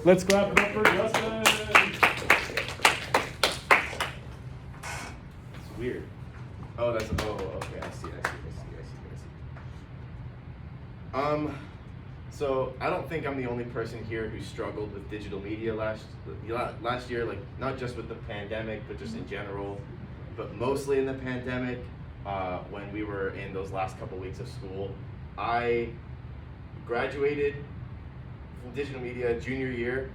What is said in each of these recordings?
Let's clap it up for Justin. It's weird. Oh, okay, I see. So I don't think I'm the only person here who struggled with digital media last year, like not just with the pandemic, but just in general, but mostly in the pandemic, when we were in those last couple weeks of school. I graduated from digital media junior year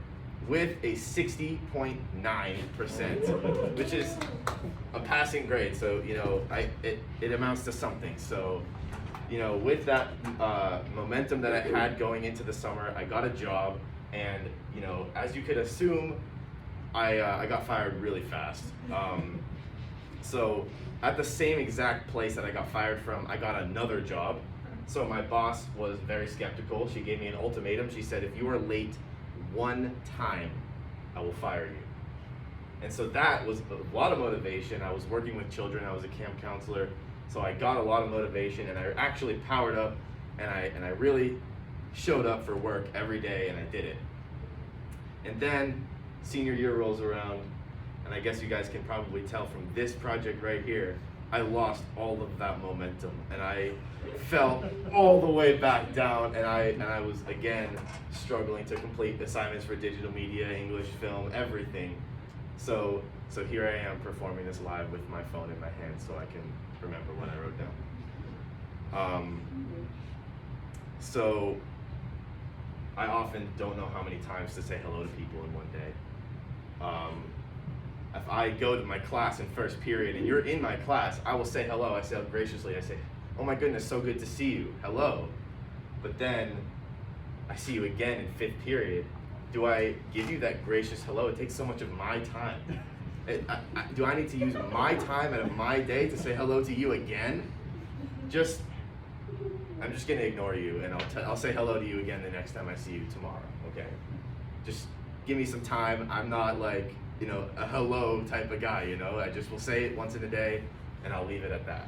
with a 60.9%, which is a passing grade. So, you know, it amounts to something. So, you know, with that momentum that I had going into the summer, I got a job, and, you know, as you could assume, I got fired really fast. So at the same exact place that I got fired from, I got another job. So my boss was very skeptical. She gave me an ultimatum. She said, if you are late one time, I will fire you. And so that was a lot of motivation. I was working with children. I was a camp counselor. So I got a lot of motivation, and I actually powered up, and I really showed up for work every day, and I did it. And then senior year rolls around, and I guess you guys can probably tell from this project right here, I lost all of that momentum, and I fell all the way back down, and I was again struggling to complete assignments for digital media, English, film, everything. So here I am performing this live with my phone in my hand so I can remember what I wrote down. So I often don't know how many times to say hello to people in one day. If I go to my class in first period and you're in my class, I will say hello. I say graciously, I say, oh my goodness, so good to see you, hello. But then I see you again in fifth period. Do I give you that gracious hello? It takes so much of my time. Do I need to use my time out of my day to say hello to you again? I'm just gonna ignore you, and I'll say hello to you again the next time I see you tomorrow, okay? Just give me some time. I'm not like, you know, a hello type of guy, you know? I just will say it once in a day, and I'll leave it at that.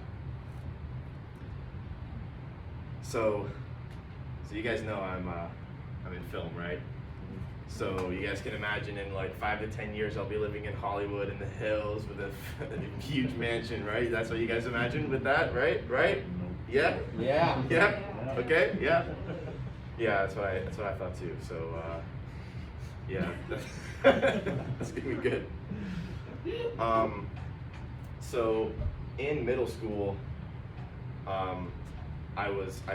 So you guys know I'm in film, right? So you guys can imagine in like 5 to 10 years I'll be living in Hollywood in the hills with a huge mansion, right? That's what you guys imagine with that, right? Right? Yeah? Yeah. Yeah? Okay? Yeah? Yeah, that's what I thought too. So yeah, that's gonna be good. So in middle school, I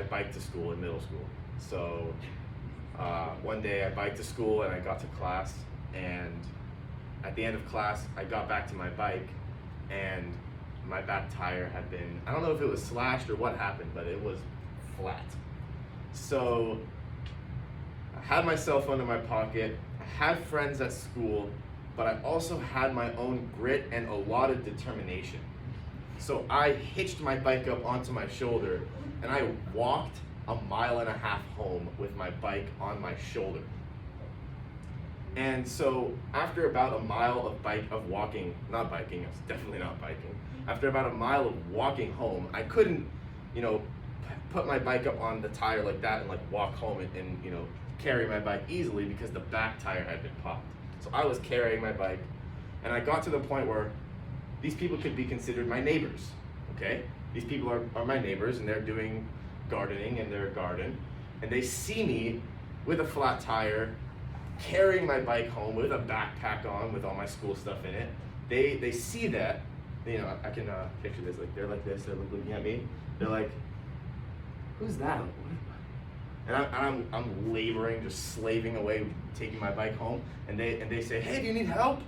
biked to school in middle school. So one day I biked to school and I got to class, and at the end of class I got back to my bike, and my back tire had been, I don't know if it was slashed or what happened, but it was flat. So I had my cell phone in my pocket, I had friends at school, but I also had my own grit and a lot of determination. So I hitched my bike up onto my shoulder and I walked 1.5 miles home with my bike on my shoulder. And so after about a mile of walking, not biking, I was definitely not biking. After about 1 mile of walking home, I couldn't, you know, put my bike up on the tire like that and like walk home and you know, carry my bike easily because the back tire had been popped. So I was carrying my bike, and I got to the point where these people could be considered my neighbors, okay? These people are my neighbors, and they're doing gardening in their garden, and they see me with a flat tire, carrying my bike home with a backpack on with all my school stuff in it. They see that, you know, I can picture this, like they're like this, they're looking at me, they're like, who's that? And I'm laboring, just slaving away, taking my bike home, and they say, hey, do you need help?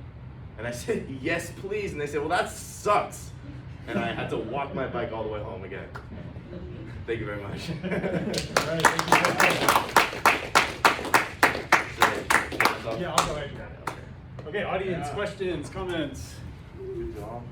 And I said, yes, please. And they said, well, that sucks. And I had to walk my bike all the way home again. Thank you very much. All right, thank you. Yeah, I'll go ahead. Okay, audience questions, comments. Good job.